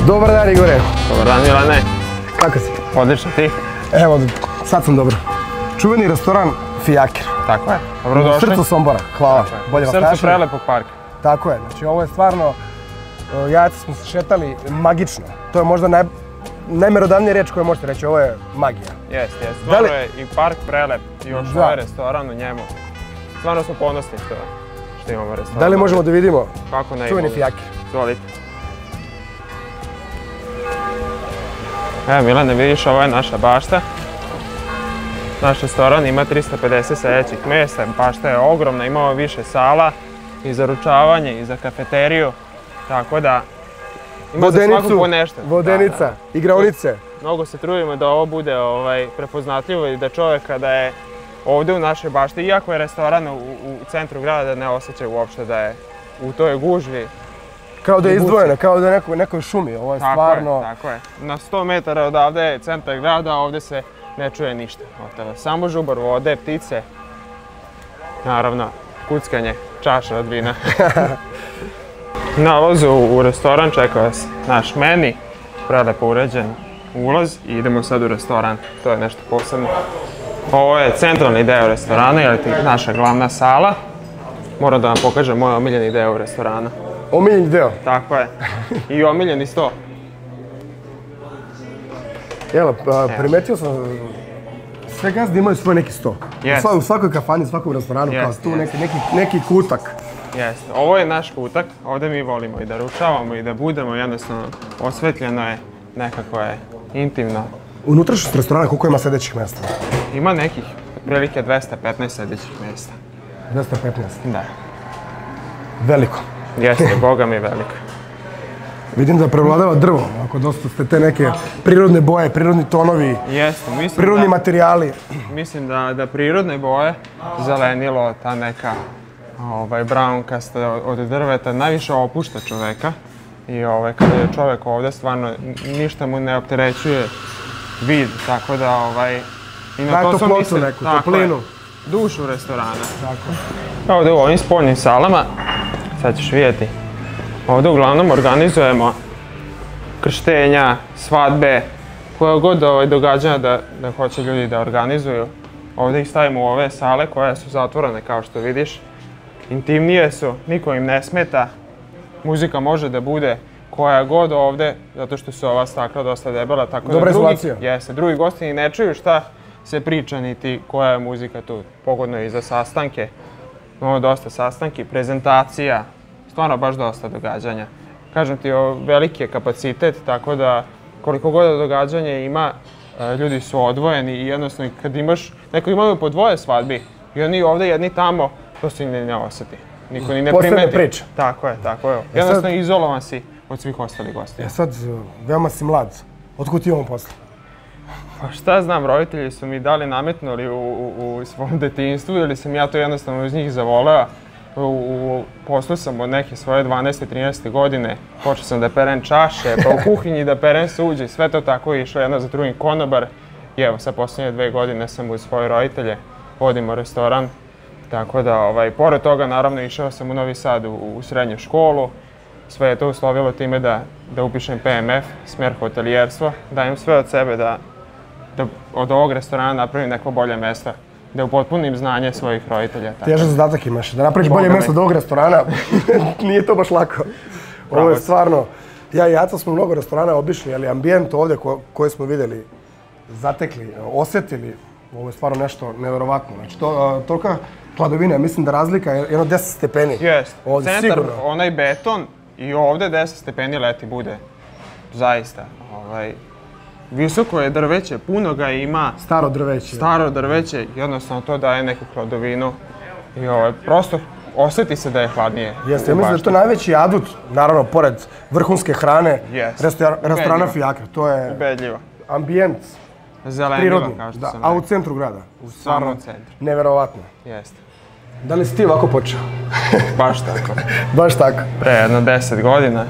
Dobar dan, Igore. Dobar dan, Milane. Kako si? Odlično, ti? Evo, sad sam dobro. Čuveni restoran Fijaker. Tako je, dobrodošli. U srcu Sombora, hvala. Bolje vas našli. U srcu našli. prelepog parka. Tako je, znači ovo je stvarno, jajaca smo se šetali magično. To je možda najmerodavnija riječ koju možete reći, ovo je magija. Jeste. Stvarno je i park prelep, i još ovaj restoran u njemu. Stvarno smo ponosni što imamo restoran. Da li možemo da vidimo čuveni Fijaker? Izvolite. Evo Milane, vidiš, ovo je naša bašta. Naš restoran ima 350 sedećih mjesta, bašta je ogromna, imamo više sala i za ručavanje i za kafeteriju, tako da ima za svaku po nešto. Vodenica, igraonice. Mnogo se trudimo da ovo bude prepoznatljivo i da čovjek kada je ovdje u našoj bašti, iako je restoran u centru grada, da ne osjeća uopšte da je u toj gužvi. Kao da je izdvojeno, kao da je nekoj šumi, ovo je stvarno... Tako je. Na 100 metara odavde je centar grada, a ovdje se ne čuje ništa. Samo žubar vode, ptice, naravno kuckanje, čaša od vina. Na ulazu u restoran čeka vas naš meni, prelepo uređen ulaz i idemo sad u restoran, to je nešto posebno. Ovo je centralni deo restorana, jer je naša glavna sala. Moram da vam pokažem moj omiljeni deo restorana. Omiljeni deo? Tako je. I omiljeni sto. Evo, primetio sam, sve gazde imaju svoj neki sto. U svakoj kafani, svakom restoranu, kao tu neki kutak. Jeste. Ovo je naš kutak, ovdje mi volimo i da ručavamo i da budemo, jednostavno osvetljeno je, nekako je intimno. Unutrašnjost restorana koliko ima sedećih mjesta? Ima nekih, otprilike 215 sedećih mjesta. 215? Da. Veliko. Jeste, boga mi veliko. Vidim da prevladava drvo, ako dosta ste te neke prirodne boje, prirodni tonovi, prirodni materijali. Mislim da prirodne boje, zelenilo, ta neka brownkasta od drveta, najviše opušta čoveka. I kada je čovek ovdje, stvarno ništa mu ne opterećuje vid, tako da daje toplotu neku, toplinu. Dušu restorana. Ovdje u ovim spoljnim salama, sad ćeš vidjeti, ovdje uglavnom organizujemo krštenja, svadbe, koje god događanja da hoće ljudi da organizuju. Ovdje ih stavimo u ove sale koje su zatvorene, kao što vidiš. Intimnije su, niko im ne smeta. Muzika može da bude koja god ovdje, zato što su ova stakla dosta debela. Dobra izolacija. Jeste, drugi gosti ne čuju šta se priča, niti koja je muzika tu. Pogodno je i za sastanke. Imamo dosta sastanki, prezentacija, stvarno baš dosta događanja. Kažem ti, veliki je kapacitet, tako da koliko god događanja ima, ljudi su odvojeni i jednostavno kad imaš, neko imaju po dvoje svadbi i oni ovdje jedni tamo, to se ni ne osjeti. Niko ni ne primeti. Posebna priča. Tako je. Jednostavno izolovan si od svih ostalih gostija. Sad, veoma si mlad. Otkud ti imamo posle? Pa šta znam, roditelji su mi dali nametnuli u svom detinjstvu ili sam ja to jednostavno uz njih zavoleo. U poslu sam od neke svoje 12. 13. godine. Počeo sam da perem čaše, pa u kuhinji da perem suđe. Sve to tako je išlo jedno za drugim konobar. I evo, sa posljednje 2 godine sam uz svoje roditelje. Vodimo restoran. Tako da, pored toga, naravno, išao sam u Novi Sad u srednju školu. Sve je to uslovilo time da upišem PMF, smjer hotelijerstvo. Dajem sve od sebe da od ovog restorana napravim neko bolje mjesto. Da upotpunim znanje svojih roditelja. Težak zadatak imaš, da napraviš bolje mjesto od ovog restorana, nije to baš lako. Ovo je stvarno, ja i Aca smo mnogo restorana obišli, ali ambijent ovdje koji smo vidjeli, zatekli, osjetili, ovo je stvarno nešto nevjerovatno. Znači, tolika hladovina, mislim da razlika je jedno 10 stepeni. Jest, centar, onaj beton i ovdje 10 stepeni leti bude, zaista. Visoko je drveće, puno ga ima. Staro drveće. Staro drveće, jednostavno to daje neku hladovinu. I prosto osjeti se da je hladnije. Jeste, ja mislim da je to najveći adut, naravno, pored vrhunske hrane, restorana Fijaker. To je ubedljivo. Ambijent, prirodni, a u centru grada. U samom centru. Neverovatno. Jeste. Da li si ti ovako počeo? Baš tako. Baš tako. Pre jedno 10 godina.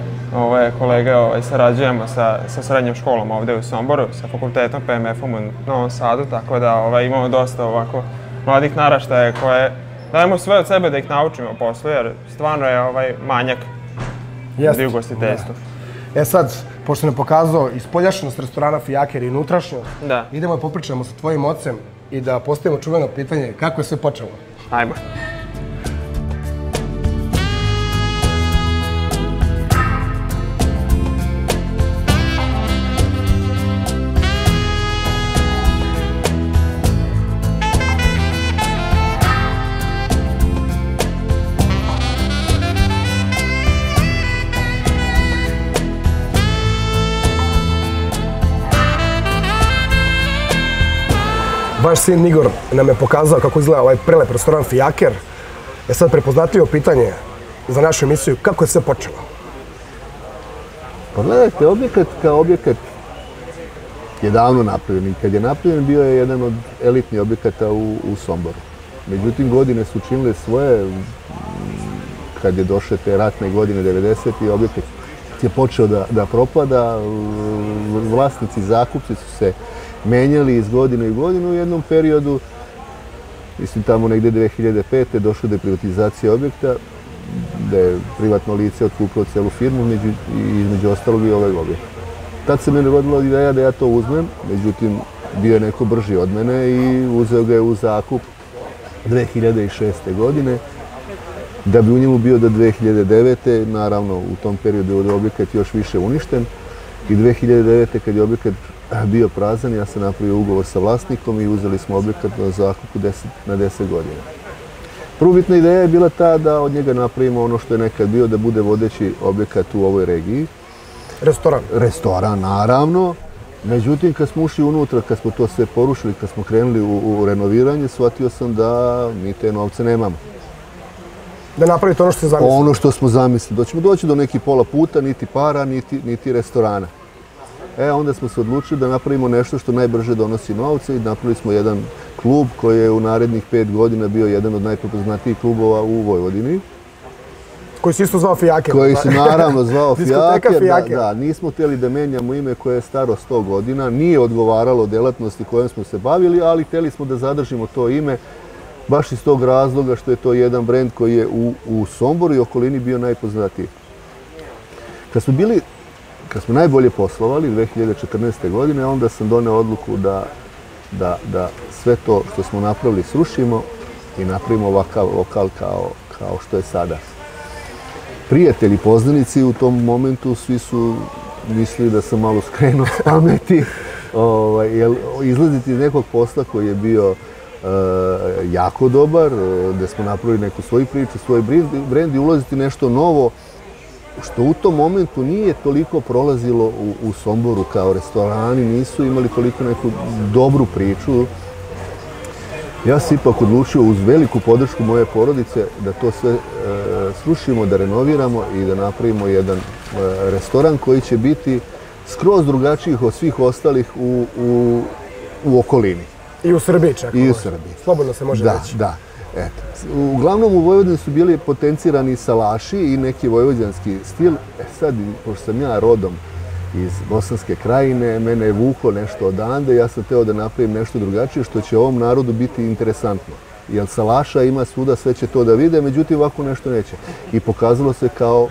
Kolega sarađujemo sa srednjom školom ovdje u Somboru, sa fakultetom PMF-om u Novom Sadu, tako da imamo dosta ovako mladih naraštaja koje dajemo sve od sebe da ih naučimo poslu, jer stvarno je manjak u ugostiteljstvu. E sad, pošto nam pokazao i spoljašnjost restorana Fijaker i unutrašnjost, idemo da popričamo sa tvojim ocem i da postavimo čuveno pitanje kako je sve počelo. Ajmo. Vaš sin Igor nam je pokazao kako izgleda ovaj prelep restoran Fijaker. Je sad prepoznatljivo pitanje za našu emisiju, kako je sve počelo? Pa gledajte, objekat kao objekat je davno napravljen i kad je napravljen bio je jedan od elitnih objekata u Somboru. Međutim, godine su činile svoje, kad je došle te ratne godine 90. i objekat je počeo da propada, vlasnici, zakupci su se menjali iz godine u godinu u jednom periodu, mislim tamo negde 2005. došlo do privatizacije objekta, da je privatno lice otkupilo celu firmu i između ostalog i ovaj objekt. Tad se meni rodila ideja da ja to uzmem, međutim bio je neko brži od mene i uzeo ga je u zakup 2006. godine, da bi u njemu bio do 2009. Naravno u tom periodu je objekat još više uništen i 2009. kad je objekat bio prazan, ja sam napravio ugovor sa vlasnikom i uzeli smo objekat na zakupu na 10 godina. Prvobitna ideja je bila ta da od njega napravimo ono što je nekad bio, da bude vodeći objekat u ovoj regiji. Restoran? Restoran, naravno. Međutim, kad smo ušli unutra, kad smo to sve porušili, kad smo krenuli u renoviranje, shvatio sam da mi te novce nemamo. Da napravite ono što ste zamislili? Ono što smo zamislili. Da ćemo doći do nekih pola puta, niti para, niti restorana. Onda smo se odlučili da napravimo nešto što najbrže donosi novce i napravili smo jedan klub koji je u narednih 5 godina bio jedan od najprepoznatijih klubova u Vojvodini. Koji se isto zvao Fijaker. Koji se naravno zvao Fijaker. Da, nismo htjeli da menjamo ime koje je staro 100 godina, nije odgovaralo delatnosti kojom smo se bavili, ali htjeli smo da zadržimo to ime baš iz tog razloga što je to jedan brend koji je u Somboru i okolini bio najpoznatiji. Kad smo najbolje poslovali 2014. godine, onda sam doneo odluku da sve to što smo napravili srušimo i napravimo ovakav lokal kao što je sada. Prijatelji, poznanici u tom momentu svi su mislili da sam malo skrenuo s pameti. Izlaziti iz nekog posla koji je bio jako dobar, da smo napravili neku svoju priču, svoj brend i ulaziti nešto novo, što u tom momentu nije toliko prolazilo u Somboru kao restorani, nisu imali toliko neku dobru priču. Ja sam ipak odlučio uz veliku podršku moje porodice da to sve srušimo, da renoviramo i da napravimo jedan restoran koji će biti skroz drugačijih od svih ostalih u okolini. I u Srbiji čak. I u Srbiji. Slobodno se može reći. Da. Uglavnom u Vojvodini su bili potencirani salaši i neki vojvođanski stil. Sad, pošto sam ja rodom iz Bosanske krajine, mene je vuklo nešto odande, ja sam hteo da napravim nešto drugačije što će ovom narodu biti interesantno. Jer salaša ima svuda, sve će to da vide, međutim ovako nešto neće. I pokazalo se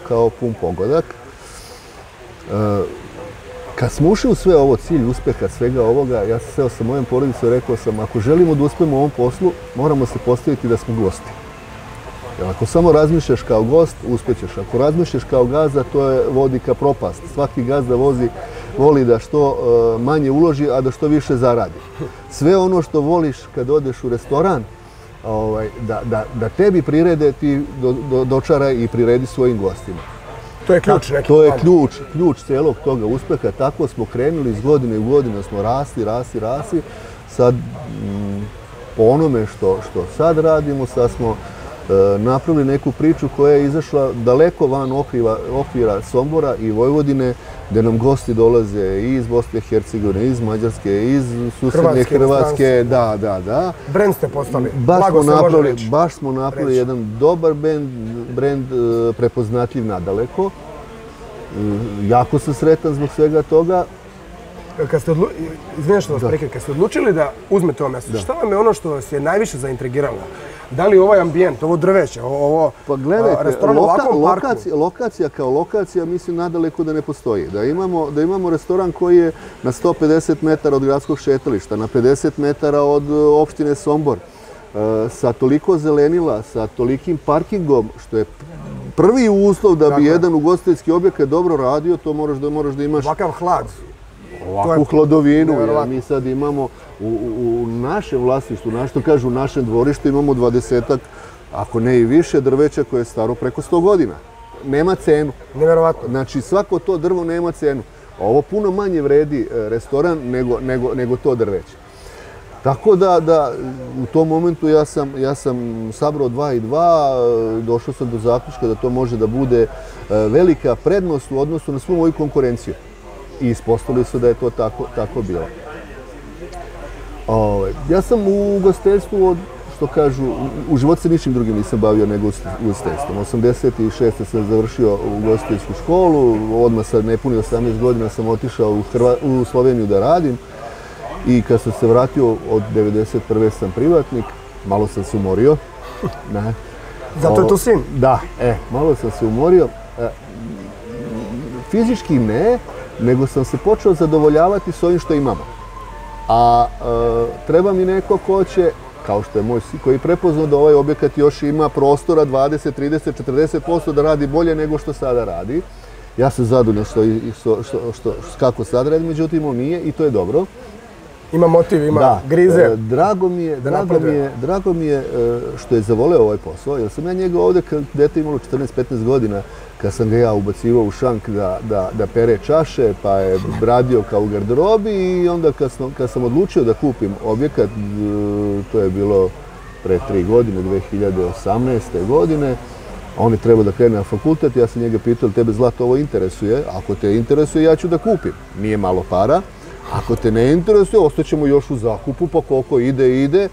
kao pun pogodak. Kad smo ušli u sve ovo, cilj uspeha svega ovoga, ja sam seo sa mojom porodicom i rekao sam, ako želimo da uspemo u ovom poslu, moramo se postaviti da smo gosti. Jer ako samo razmišljaš kao gost, uspećeš. Ako razmišljaš kao gazda, to vodi ka propast. Svaki gazda voli da što manje uloži, a da što više zaradi. Sve ono što voliš kad odeš u restoran, da tebi prirede, ti dočaraj i priredi svojim gostima. To je ključ neki. To je ključ celog toga uspeha. Tako smo krenuli iz godine u godinu, smo rasli. Sad, po onome što sad radimo, sad smo napravili neku priču koja je izašla daleko van okvira Sombora i Vojvodine, gde nam gosti dolaze i iz Bosne i Hercegovine, iz Mađarske, iz susedne Hrvatske. Da. Brend ste postali. Baš smo napravili jedan dobar brend, prepoznatljiv nadaleko. Jako sam sretan zbog svega toga. Izvinite što vas prekidam, kad ste odlučili da uzmete ovo mjesto, šta vam je ono što vas je najviše zaintrigiralo? Da li ovaj ambijent, ovo drveće, ovo Pa gledajte, restoran u ovakvom parku? lokacija kao lokacija, mislim, nadaleko da ne postoji. Da imamo restoran koji je na 150 metara od gradskog šetališta, na 50 metara od opštine Sombor, sa toliko zelenila, sa tolikim parkingom, što je prvi uslov da bi jedan ugostiteljski objekat dobro radio, to moraš da imaš ovakav hlad. ovakvu hladovinu. Mi sad imamo u našem vlasništvu, što kažu, u našem dvorištu imamo 20-ak, ako ne i više, drveća koje je staro preko 100 godina. Nema cenu. Neverovatno. Znači, svako to drvo nema cenu. Ovo puno manje vredi restoran nego to drveće. Tako da u tom momentu ja sam sabrao 2 i 2, došao sam do zaključka da to može da bude velika prednost u odnosu na svu moju konkurenciju. I ispostavili su da je to tako bilo. Ja sam u ugostiteljstvu, što kažu, u životu se ničim drugim nisam bavio nego ugostiteljstvom. 86. sam završio ugostiteljsku školu, odmah sa nepunih 18 godina sam otišao u Sloveniju da radim. I kad sam se vratio od 91. sam privatnik, malo sam se umorio. Zato je tu sin? Da, malo sam se umorio. Fizički ne, nego sam se počeo zadovoljavati s ovim što imamo. A treba mi neko ko će, kao što je moj sin, koji je prepoznao da ovaj objekat još ima prostora 20, 30, 40% da radi bolje nego što sada radi. Ja sam zadovoljan kako sad radi, međutim on nije i to je dobro. Ima motiv, ima grize. Drago mi je što je zavoleo ovaj posao, jer sam ja njega ovdje kad dete imalo 14-15 godina, kad sam ga ja ubacivao u šank da pere čaše, pa je radio kao u garderobi i onda kad sam odlučio da kupim objekat, to je bilo pre 3 godine, 2018. godine, on je trebao da krene na fakultet, ja sam njega pitao, tebe Zlato ovo interesuje? Ako te interesuje, ja ću da kupim. Nije malo para. Ako te ne interesuje, ostaćemo još u zakupu, pa koliko ide.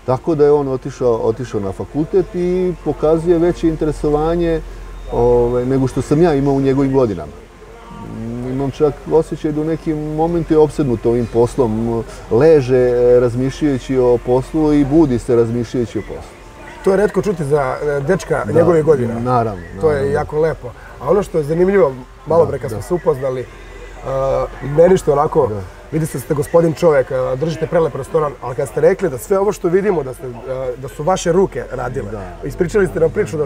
Tako da je on otišao na fakultet i pokazuje veće interesovanje nego što sam ja imao u njegovim godinama. Imam čak osjećaj da u nekim momentu je opsednut ovim poslom, leže razmišljajući o poslu i budi se razmišljajući o poslu. To je retko čuti za dečka njegove godina. Naravno. To je jako lepo. A ono što je zanimljivo, malo pre kad smo se upoznali, meni što onako, vidite da ste gospodin čovjek, držite prelep restoran, ali kad ste rekli da sve ovo što vidimo, da su vaše ruke radile, ispričali ste nam priču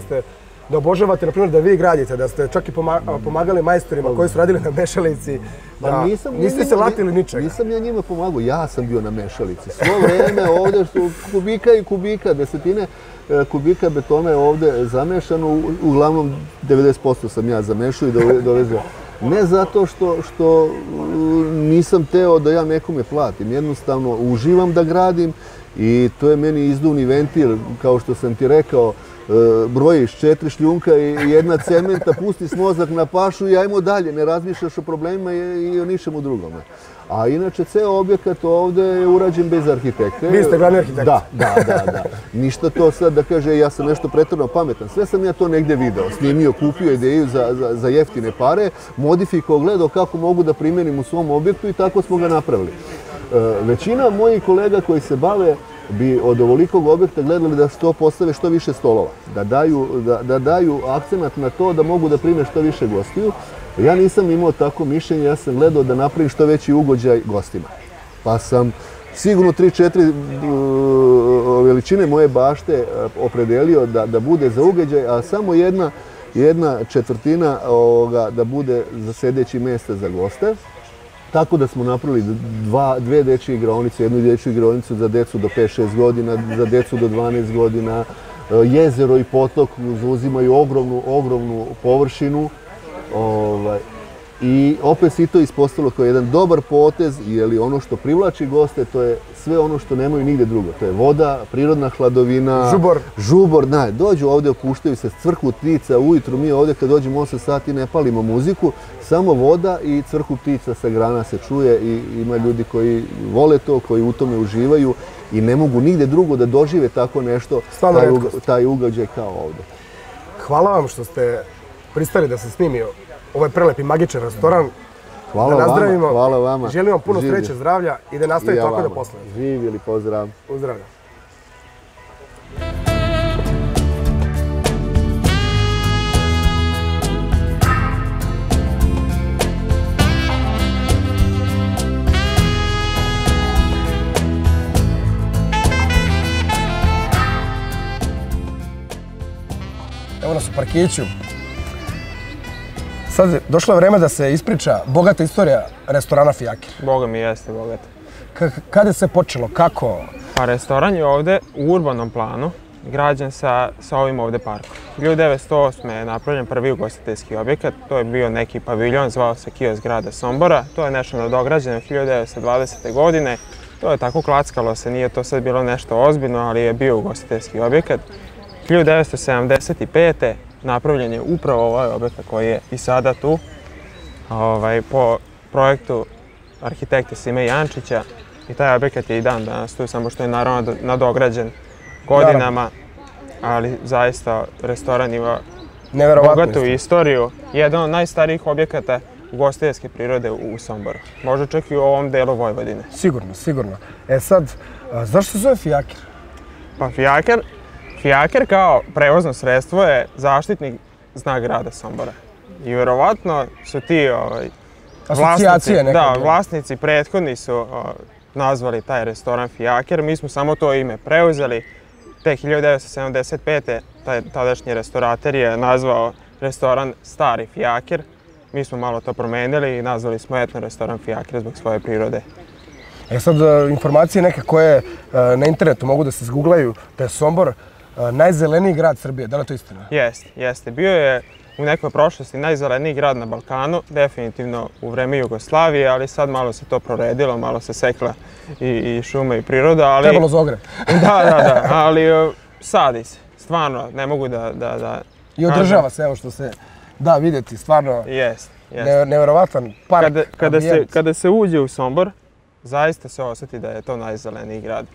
da obožavate, na primjer, da vi gradite, da ste čak i pomagali majstorima koji su radili na mešalici, da niste se latili ničega. Nisam ja njima pomagao, ja sam bio na mešalici. Svo vreme ovdje su kubika i kubika, desetine kubika betona je ovdje zamešano, uglavnom 90% sam ja zamešao i dovezao. Ne zato što nisam teo da ja nekome platim, jednostavno uživam da gradim i to je meni izduvni ventil, kao što sam ti rekao, brojiš 4 šljunka i 1 cementa, pustiš mozak na pašu i ajmo dalje, ne razmišljaš o problemima i o ničemu drugome. A inače, ceo objekat ovdje je urađen bez arhitekte. Vi ste glavni arhitekt? Da. Ništa to sad da kaže ja sam nešto pretjerano pametan. Sve sam ja to negdje video, snimio, kupio ideju za jeftine pare, modifikovao, gledao kako mogu da primjenim u svom objektu i tako smo ga napravili. Većina mojih kolega koji se bave bi od ovolikog objekta gledali da to postave što više stolova, da daju akcenat na to da mogu da prime što više gostiju. Ja nisam imao tako mišljenje, ja sam gledao da napravim što veći ugođaj gostima. Pa sam sigurno 3-4 veličine moje bašte opredelio da bude za ugođaj, a samo jedna četvrtina da bude za sedeći mjesta za goste. Tako da smo napravili 2 dečje igraonice, 1 dečju igraonicu za decu do 5-6 godina, za decu do 12 godina. Jezero i potok zauzimaju ogromnu površinu. I opet se i to ispostavilo kao jedan dobar potez, jer ono što privlači goste, to je sve ono što nemaju nigde drugo. To je voda, prirodna hladovina, žubor. Dođu ovdje, opuštaju se, cvrku ptica ujutru. Mi ovdje kad dođemo 8 sati ne palimo muziku, samo voda i cvrku ptica sa grana se čuje i ima ljudi koji vole to, koji u tome uživaju i ne mogu nigde drugo da dožive tako nešto, taj ugađaj kao ovdje. Hvala vam što ste pristali da se snimio ovaj prelepi magičan restoran. Hvala vama. Želim vam puno sreće, zdravlja i da nastavite tako da poslujete. Živjeli, pozdrav. Uzdravljam. Evo nas u parkiću. Sad došlo je vreme da se ispriča bogata istorija restorana Fijakir. Boga mi jeste bogata. Kada je sve počelo, kako? Pa restoran je ovde u urbanom planu, građen sa ovim ovde parkom. 1908. je napravljen prvi ugostiteljski objekat, to je bio neki paviljon, zvao se Kiosk grada Sombora. To je nešto nadograđeno 1920. godine. To je tako klackalo se, nije to sad bilo nešto ozbiljno, ali je bio ugostiteljski objekat. 1975. napravljen je upravo ovaj objekat koji je i sada tu, po projektu arhitekte Sime Jančića. I taj objekat je i dan danas tu, samo što je naravno nadograđen godinama, ali zaista restoran ima bogatu istoriju. Jedan od najstarijih objekata ugostiteljske prirode u Somboru. Možda čak i u ovom delu Vojvodine. Sigurno, sigurno. E sad, zašto se zove Fijakir? Pa Fijakir kao prevozno sredstvo je zaštitni znak grada Sombora. I vjerovatno su ti vlasnici prethodni su nazvali taj restoran Fijakir. Mi smo samo to ime preuzeli. Te 1975. tadašnji restaurater je nazvao restoran Stari Fijakir. Mi smo malo to promenili i nazvali smo etno restoran Fijakir zbog svoje prirode. E sad, informacije neke koje na internetu mogu da se zguglaju, da je Sombor najzeleniji grad Srbije. Da li je to istina? Jeste. Bio je u nekoj prošlosti najzeleniji grad na Balkanu, definitivno u vreme Jugoslavije, ali sad malo se to proredilo, malo se sekla i šuma i priroda. Trebalo za ogrev. Da, ali sadi se. Stvarno, ne mogu da... I održava se, evo što se da vidjeti, stvarno nevjerovatan park. Kada se uđe u Sombor, zaista se osjeti da je to najzeleniji grad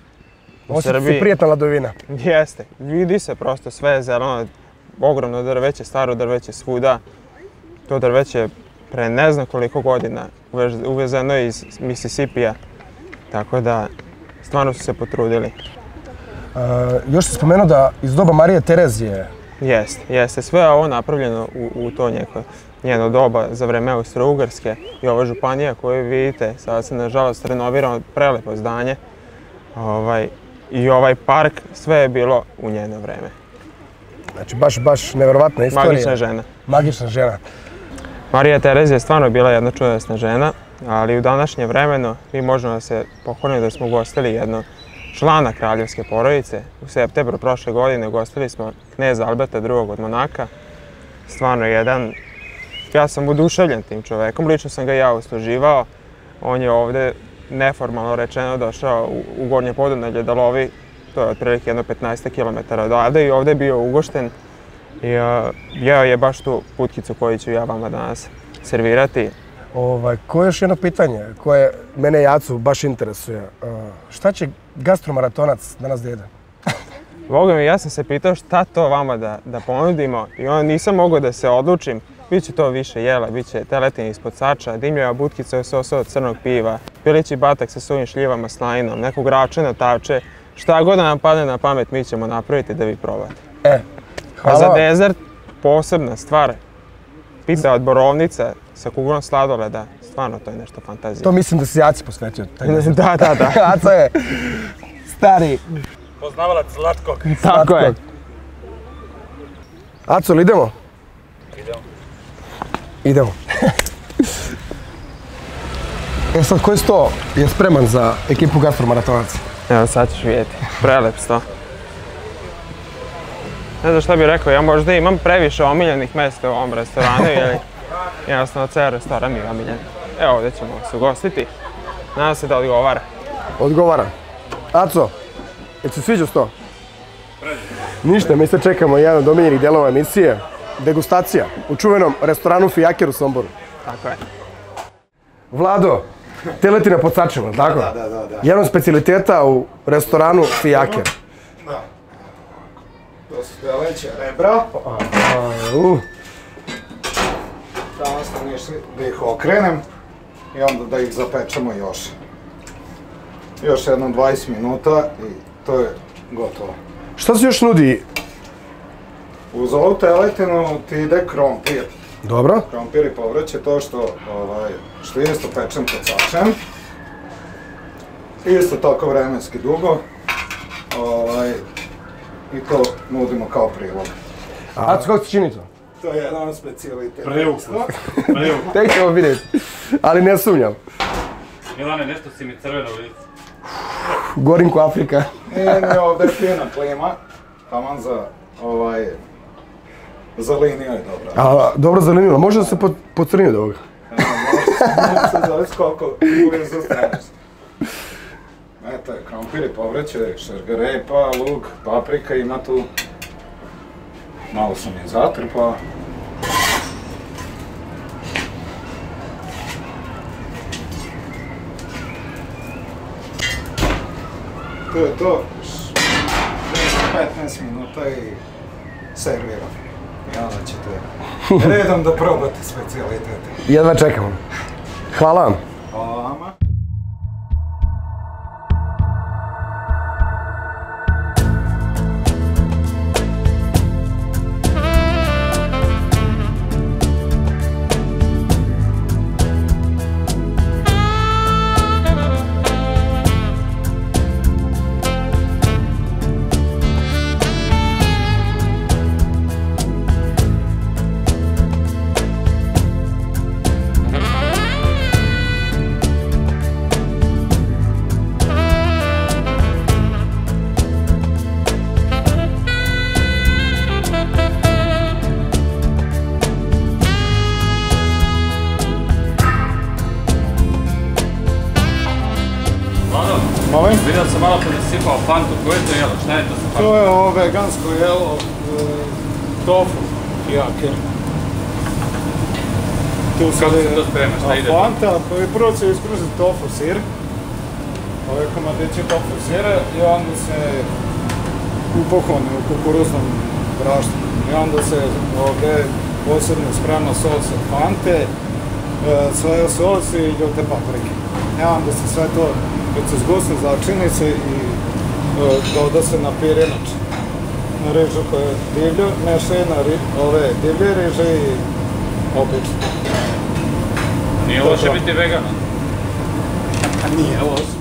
u Srbiji. Osjeti se prijetna ladovina. Jeste, vidi se prosto sve zeleno, ogromno drveće, staro drveće svuda. To drveće pre ne znam koliko godina uvezeno je iz Mississippija, tako da stvarno su se potrudili. Još si spomenuo da iz doba Marije Terezije. Jeste. Sve je ovo napravljeno u to njeno doba za vreme Austro-Ugarske i ova županija koju vidite, sada se nažalost renovirao prelepo zdanje i ovaj park, sve je bilo u njeno vreme. Znači baš nevjerovatna istorija. Magična žena. Magična žena. Marija Terezija je stvarno bila jedna čudesna žena, ali u današnje vremeno mi možemo da se pohvalimo da smo ugostili jednog člana kraljevske porodice. U septembru prošle godine ugostili smo kneza Alberta II. Od Monaka. Stvarno ja sam oduševljen tim čovekom, lično sam ga ja usluživao. On je ovde neformalno rečeno došao u Gornje Podunavlje da lovi, to je otprilike jedno 15 km odavde i ovde je bio ugošten. I jeo je baš tu putkicu koju ću ja vama danas servirati. Koje je još jedno pitanje koje mene Jacu baš interesuje. Šta će gastromaratonac danas da jede? Boga mi, ja sam se pitao šta to vama da ponudimo i onda nisam mogao da se odlučim. Biće to više jela, biće teletin ispod sača, dimljava butkica sosa od crnog piva, pilići batak sa suvim šljivama s lajnom, nekog račena tavče. Šta god da nam padne na pamet mi ćemo napraviti da vi probate. A za dezert posebna stvar, pita od borovnica sa kuglom sladoleda, stvarno to je nešto fantazija. To mislim da si Jaci posvetio. Da. Aco je stari poznavalac slatkog. Tako je. Aco, li idemo? Idemo. Sad, koji sto je spreman za ekipu gastromaratonaca? Evo, sad ćeš vidjeti. Prelep sto. Ne znam šta bih rekao, ja možda imam previše omiljenih mjesta u ovom restoranu, jer jednostavno ceo restoran mi je omiljen. Evo, ovdje ćemo se ugostiti. Nadam se da odgovara. Odgovara. Aco, jel se sviđa sto? Ništa, mi se čekamo jedan od omiljenih dijelova emisije. Degustacija u čuvenom restoranu Fijakir u Somboru. Tako je. Vlado, teletina pod sačem, tako? Da. Jedan od specijaliteta u restoranu Fijakir. Da. To su teleća rebra. Danas smo išli da ih okrenem i onda da ih zapečemo još. Još jedno 20 minuta i to je gotovo. Šta se još nudi? Uz ovu teletinu ti ide krompir. Dobro. Krompir i povrće, to što isto pečem pod sačem. Isto tako vremenski dugo. I to nudimo kao prilog. Aco, kako se čini to? To je jedan specijalitet. Preukusno. Tek ćemo vidjeti, ali ne sumnjam. Milane, nešto si mi crveno vidi. Gorim ko Afrika. Nije ovdje fina klima, taman za liniju je dobra. A, dobro za liniju, može da se pocrni od ovoga? Može se zavisi koliko blizu staneš. Eto je, krompir, povrće, šargarepa, luk, paprika, ima tu. Malo sam je zatrpao. To je to. 15 minuta i serviram. I onda ćete redom da probate specijalitete. Jedva čekamo. Hvala vam. Hvala vama. Vidio sam malo kada si sipao fantu, koje je to jelo? Šta je to sa fantom? To je ovo vegansko jelo, tofu jaker. Kako se to sprema, šta ide? Fanta, prvo se iskruži tofu sir, ove komadiće tofu sira i onda se upohone u kukuruznom brašnu. I onda se ovdje posebno sprema sos od fante, soja sos i ljute paprike. I onda se sve to, kad se zgusne, začini se i doda se na pirinač. Na rižu koja je divlja, meša na ove divlje riže i obično. Nije loše biti vegan. Nije loše.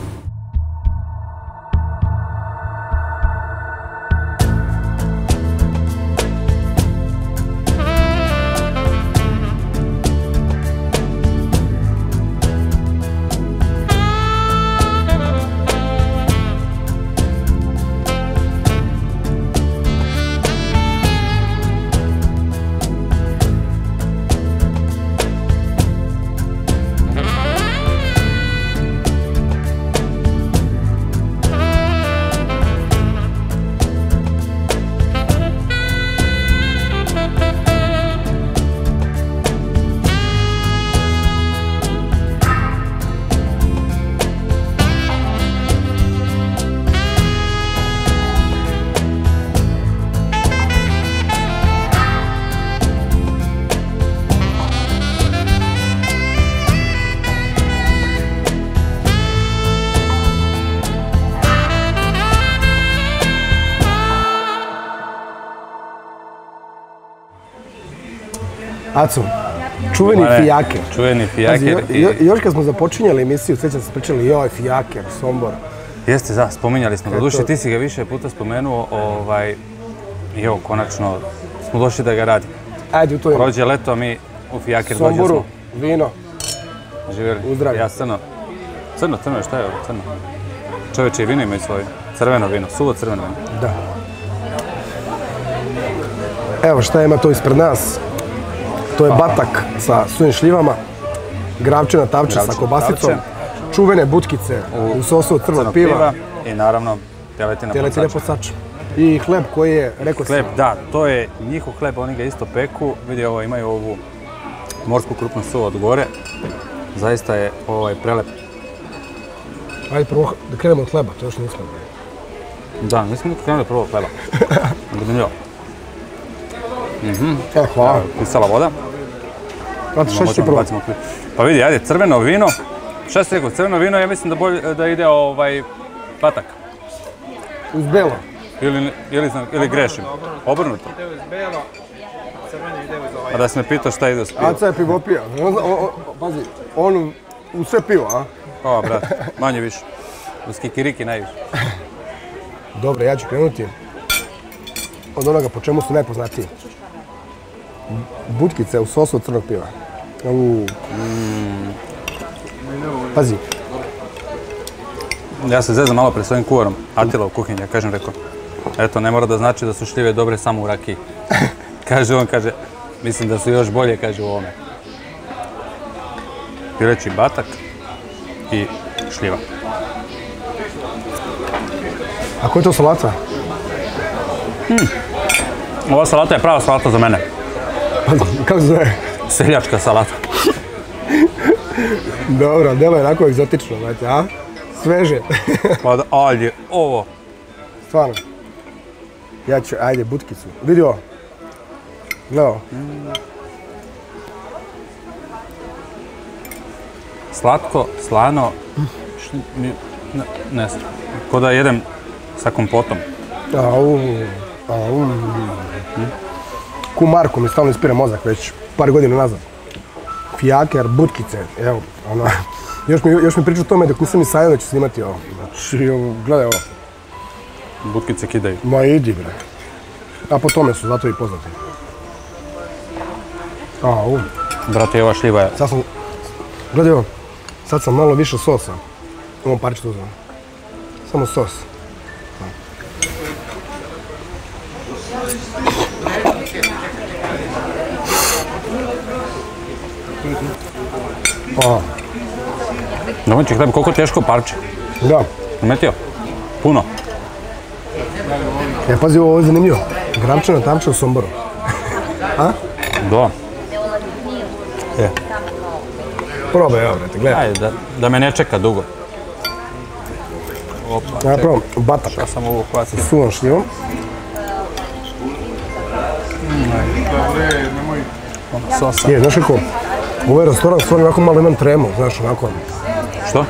Aco, čuveni fijaker. Čuveni fijaker. Još kad smo započinjali emisiju, sjećam se pričali, joj, fijaker, Sombor. Jeste, da, spominjali smo. Doduše, ti si ga više puta spomenuo i evo, konačno smo došli da ga radi. Ajde, u to ime. Prođe leto, a mi u fijaker dođe smo. Somboru, vino. Živjeli. Uzdravlje. Ja crno. Crno, šta je ovo? Crno. Čovječe i vino imaju svoje. Crveno vino, suvo crveno vino. Da. Evo šta ima to ispred nas. To je batak sa sujim šljivama, gravčina tavča sa kobasicom, čuvene butkice u sosu od crnog piva i naravno teletina posača. I hleb koji je, rekao sam. Hleb, da, to je njihov hleb, oni ga isto peku. Vidi, ovo imaju ovu morsku krupnu su od gore. Zaista je prelep. Ajde prvo da krenemo od hleba, to još nismo. Da, nismo krenuli prvo od hleba. Zanimljivo. Hvala. Kisela voda. Znate šta ću prvo? Pa vidi, ajde, crveno vino. Šta si rekao, crveno vino, ja mislim da ide batak. Uz belo. Ili grešim. Obrnuto. Ide uz belo, crveni ide uz ovaj. A da si me pitao šta ide uz pivo. Aca je pivopija. Pazi, on u sve pivo, a? O, brat, manje više. Uz kikiriki najviše. Dobro, ja ću krenuti od onoga po čemu su najpoznatiji. Butkice u sosu od crnog piva. Pazi. Ja se zezam malo pred svojim kuvarom, Atila u kuhinji, ja kažem, rekao, eto, ne mora da znači da su šljive dobre samo u rakiji. Kaže on, kaže, mislim da su još bolje, kaže u ovome. Pileći batak i šljiva. A koja je to salata? Ova salata je prava salata za mene. Kako se zove? Seljačka salata. Dobro, delo je onako egzotično, znate, a? Sveže. Ali ovo. Stvarno. Ja ću, ajde, butkicu. Vidi ovo. Gledao. Slatko, slano, ne znam, ko da jedem sa kompotom. Ku Marko mi stalno ispire mozak već par godina nazad. Fijaker, butkice, evo, ono, još mi priča o tome dok nisam i sajao da ću snimati ovo. Znači, gledaj ovo. Butkice kidaju. Ma idi bre. A po tome su zato i poznati. Brate, ova šljiva je... Sad sam, gledaj ovo, sad sam malo više sosa. Ovom parčetu uzmem. Samo sos. Domaći hleb, koliko teško parče. Da. Umetio? Puno. Pazi, ovo je zanimljivo. Gravčana tavča u Somboru. A? Da. Probaj, evo, brate, gledaj. Ajde, da me ne čeka dugo. Opa, Ja probam batak. ja sam ovo hvatio. Suvom šljivom. Sosa. Znaš kako, ovaj restoran stvarno onako malo imam tremu, znaš, onako. Što?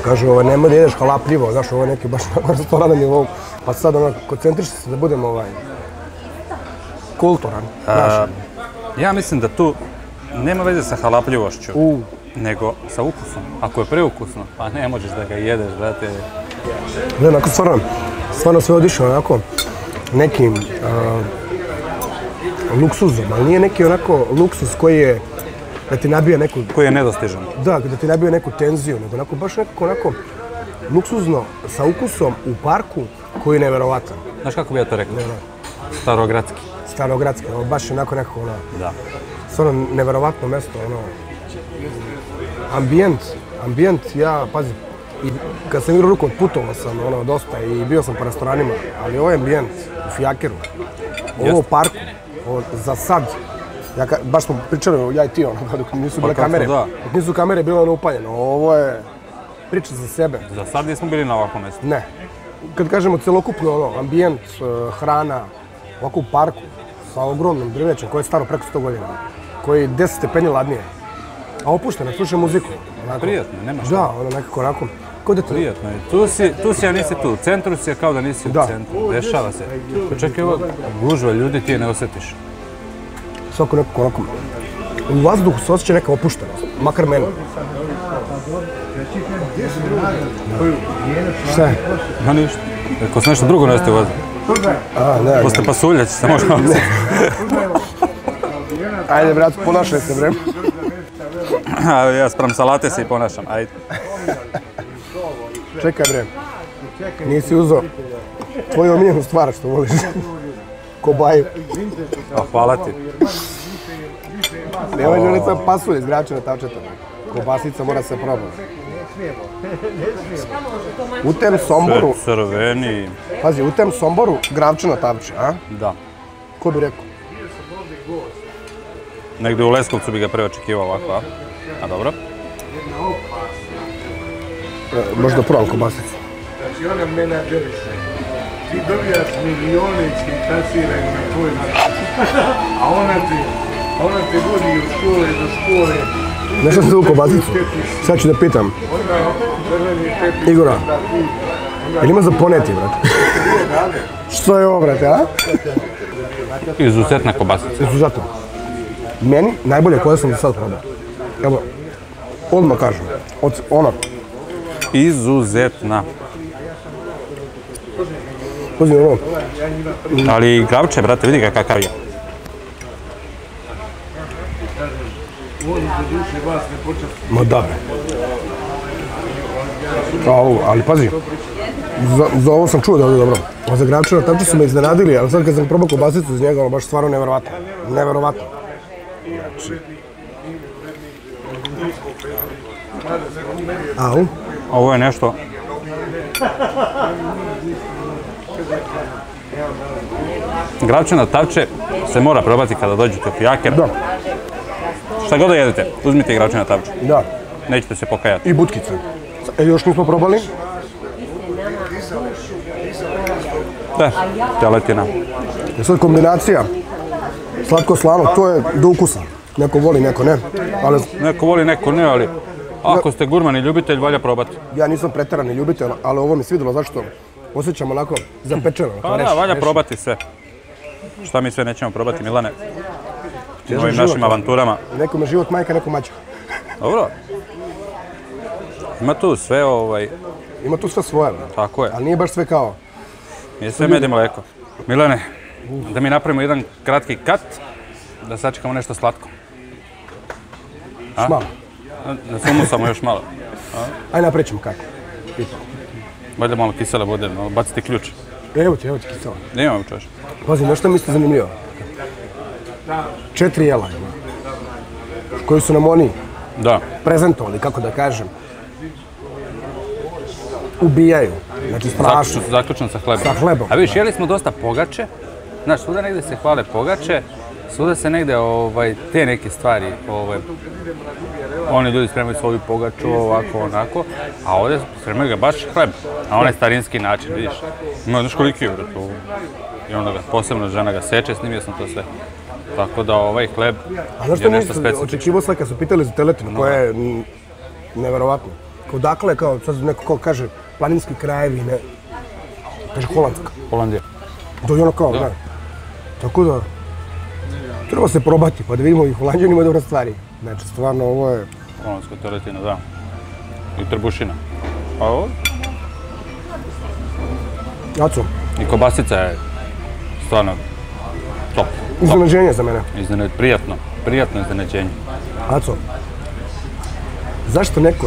Kažu, nemoj da jedeš halapljivo, znaš, ovo je neki baš restoran na nivou. Pa sad, ono, koncentriš se da budem kulturan, znaš. Ja mislim da tu nema veze sa halapljivošću, nego sa ukusom. Ako je preukusno, pa ne možeš da ga jedeš, brate. Ne, onako, stvarno sve odiše onako nekim luksuzom, ali nije neki onako luksus koji je da ti nabija neku... Koji je nedostižan. Da, da ti nabija neku tenziju, nego onako baš nekako onako luksuzno sa ukusom u parku koji je neverovatan. Znaš kako bi ja to rekao? Starogradski. Starogradski, baš je onako nekako ono... Da. Stvarno neverovatno mesto, ono... Ambijent, ja, pazi, i kad sam igrao rukom, putovao sam ono dosta i bio sam po restoranima, ali ovo je ambijent u Fijakeru, ovo u parku, za sad, baš smo pričali, ja i ti, ono, dok nisu bile kamere, dok nisu kamere bilo ono upaljeno, ovo je priča za sebe. Za sad nismo bili na ovakvom mjestu. Ne. Kad kažemo celokupno, ono, ambijent, hrana, ovako u parku, sa ogromnim drvećem koje je staro preko 100 godina, koji je 10 stepeni ladnije, a opušteno, slušaj muziku. Prijetno, nema što. Da, ono nekako onako, kao dete. Prijetno je. Tu si, a nisi tu. U centru si, kao da nisi u centru. Dešava se. Pa čekaj, ovo gužva ljudi ti je ne osjetiš. Svako nekako onako, u vazduhu se osjeća neka opuštenost, makar meni. Šta je? Ma ništa. Ako se nešto drugo neste u vazduhu. Ne. Posle pasulja će se možda osjetiti. Ajde, brat, ponašaj se, bre. Ja sprem salate se i ponašam, ajde. Čekaj, bre. Nisi uzeo tvoju omiljenu stvar što voliš. Kobaju. Hvala ti. Nemoj želiti sam pasulje iz gravčane tavčeta. Kobasica mora se probati. U tem Somboru... Crveni. Pazi, u tem Somboru gravčana tavče, a? Da. Ko bi rekao? Negdje u Leskovcu bi ga pre očekivao ovako, a? A dobro. Možda probam kobasicu. Znači ona menadžeriša. Ti dobijaš milijone i kasiraju na tvoj način. A ona te vodi od škole do škole. Ne sam se u kobasicu. Sad ću da pitam. Igora, jel ima za poneti, brate? Što je ovo, brate, a? Izuzetna kobasica. Izuzetno. Meni najbolje koje sam do sad probao. Evo, odmah kažem. Ono. Izuzetna. Uzmi ovo. Ali gravče, brate, vidi ga kakav je. On za duše vas ne počasti. Ma da. Ali pazi, za ovo sam čuo da je dobro. A za Gravčana Tavče su me iznenadili, ali sad kad sam probao kobasicu iz njega, ono baš stvarno neverovatno. Neverovatno. Au. Ovo je nešto... Gravčana Tavče se mora probati kada dođete u Fijaker. Da. Šta god da jedete, uzmite Gravčana Tavče. Da. Nećete se pokajati. I butkice. Još nismo probali. Da, teletina. I sad kombinacija slatko-slanog, to je do ukusa. Neko voli, neko ne. Ali Neko voli, neko ne, ali ako ste gurman i ljubitelj, valja probati. ja nisam preterani ljubitelj, ali ovo mi svidjelo, zašto osjećam onako zapečeno. Pa da, valja probati sve. Šta mi sve nećemo probati, Milane? U ovim našim avanturama. Nekome život majka, neko mačka. Dobro. Ima tu sve, Ima tu sve svoje, tako je. ali nije baš sve kao. Nije sve med i mleko. Milane, da mi napravimo jedan kratki kat, da sačekamo nešto slatko. Još malo. Da se umusamo još malo. Ajde napravit ćemo kako. Valjda malo kisela bude, malo baciti ključ. Evo ti kisela. Da imamo čovječ. Pazi, nešto mi isto zanimljivo. 4 jela ima. Koji su nam oni Da. prezentovali, kako da kažem. Ubijaju. Znači strašno. Zaključno sa hlebom. Sa hlebom. A vidiš, jeli smo dosta pogače. Znaš, svuda negde se hvale pogače, svuda se negde te neke stvari, oni ljudi spremaju svoju pogaču, ovako, onako, a ovdje spremaju ga baš hleb, na onaj starinski način, vidiš. Ima znaš koliki je, i onda ga posebno žena ga seče, snimio sam to sve. Tako da ovaj hleb je nešto specifično. Očekivao sam kad su pitali za teletinu, koja je neverovatno. Odakle, kao sad neko kao kaže, planinski krajevi, ne, kaže Holandska. Holandija. To je ono kao, ne. Tako da, treba se probati, pa da vidimo i Holandijani imaju dobre stvari. Znači, stvarno, ovo je... Holandska teletina, da. I trbušina. A ovo? Aco, I kobasica je stvarno top. iznenađenje za mene. Prijatno iznenađenje. Aco, zašto neko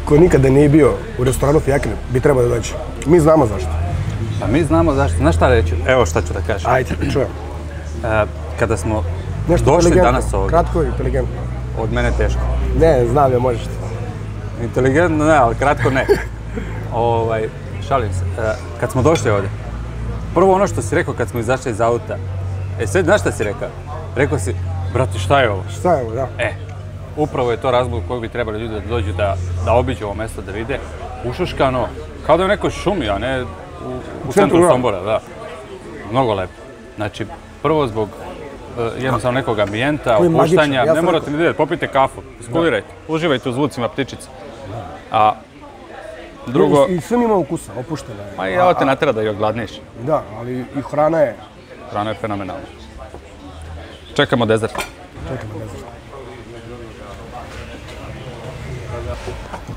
ko nikada nije bio u restoranu Fijaker bi trebao da dođe? Mi znamo zašto. Pa mi znamo zašto. Znaš šta reći? Evo šta ću da kažem. Ajde, čujem. Kada smo Nešto došli inteligentno, danas ovdje, kratko i inteligentno. od mene teško. Ne, znam ja, možeš. Inteligentno ne, ali kratko ne. Šalim se. Kad smo došli ovdje, prvo ono što si rekao kad smo izašli iz auta, sad znaš šta si rekao? Rekao si, brate, šta je ovo? Šta je ovo, da? Upravo je to razlog kojeg bi trebali ljudi da dođu da obiđu ovo mjesto, da vide. Ušuškano, kao da je u nekoj šumi, a ne u centru Sombora, da. Mnogo lepo. Znači, prvo zbog jednostavno nekog ambijenta, opuštanja, ne morate ni vidjeti, popijte kafu, iskulirajte, uživajte u zvucima ptičice. A drugo... I sve ima ukusa, opuštena je. Ma i ovo te natjera da joj gladniš. Da, ali i hrana je... Hrana je fenomenalna. Čekamo dezert.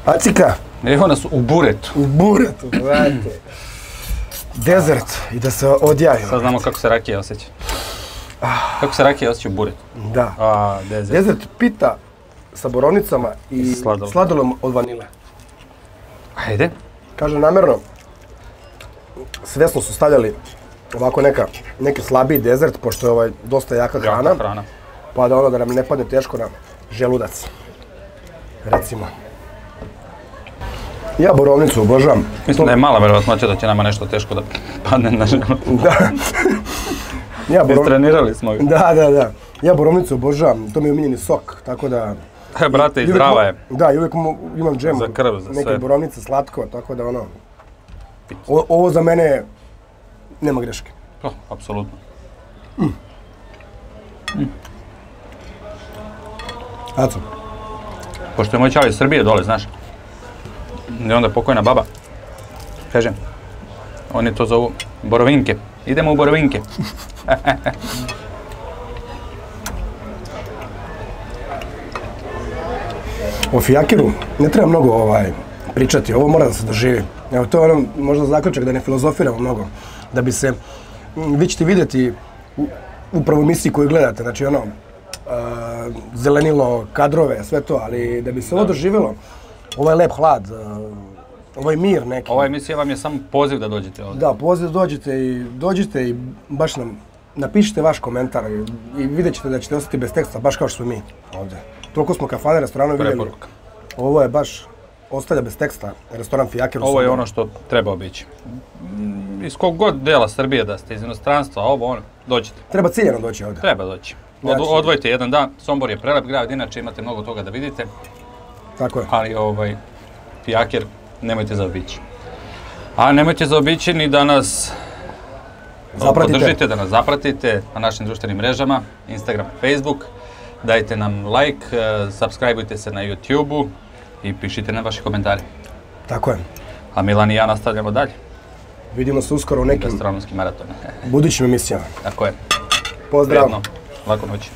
Acika! Evo nas u buretu. U buretu, gledajte. Dezert i da se odjaju. Sad znamo kako se rakija osjeća. Kako se rakija osjeća u buretu. Da. Dezert. Dezert pita sa borovnicama i sladolom od vanile. Ajde. Kaže namjerno, svjesno su stavljali ovako neki slabiji dezert, pošto je dosta jaka hrana. Pa da ono da nam ne padne teško na želudac. Recimo. Ja borovnicu obožavam. Mislim da je mala verovatnoća da će nama nešto teško da padne na želudac. Da. Istrenirali smo ju. Da. Ja borovnicu obožavam, to mi je omiljeni sok, tako da... Brate, i zdrava je. Da, i uvijek imam džem. Za krv, za sve. Neke borovnice slatko, tako da ono... Ovo za mene nema greške. Apsolutno. Aco. Pošto je moj čao iz Srbije dole, znaš. I onda pokojna baba. Kažem, oni to zovu borovinke. Idemo u borovinke. O Fijakeru ne treba mnogo pričati, ovo mora da se doživi. Evo, to je ono možda zaključak da ne filozofiramo mnogo. Da bi se, vi ćete vidjeti upravo emisiji koju gledate, znači ono, zelenilo, kadrove, sve to, ali da bi se ovo doživjelo, ovo je lep hlad, ovo je mir neki. Ova emisija vam je samo poziv da dođete ovdje. Da, poziv da dođite i baš nam napišite vaš komentar i vidjet ćete da ćete ostati bez teksta, baš kao što smo mi ovdje. Toliko smo kafane, restorana vidjeli. Preporuka. Ovo je baš ostavlja bez teksta, restoran Fijaker u Somboru. Ovo je ono što treba obići. Iz kog god dela Srbije da ste, iz inostranstva, dođite. Treba ciljano doći ovdje. Treba doći. Odvojite jedan dan, Sombor je prelep grad, inače imate mnogo toga da vidite. Tako je. Ali Fijaker nemojte zaobići. A nemojte zaobići ni da nas podržite, da nas zapratite na našim društvenim mrežama, Instagram, Facebook. Dajte nam like, subscribeujte se na YouTube-u i pišite nam vaše komentare. Tako je. A Milan i ja nastavljamo dalje. Vidimo se uskoro u nekim gastronomskim maratonima. Budućim emisijama. Tako je. Pozdrav. Prijetno. Laku noć.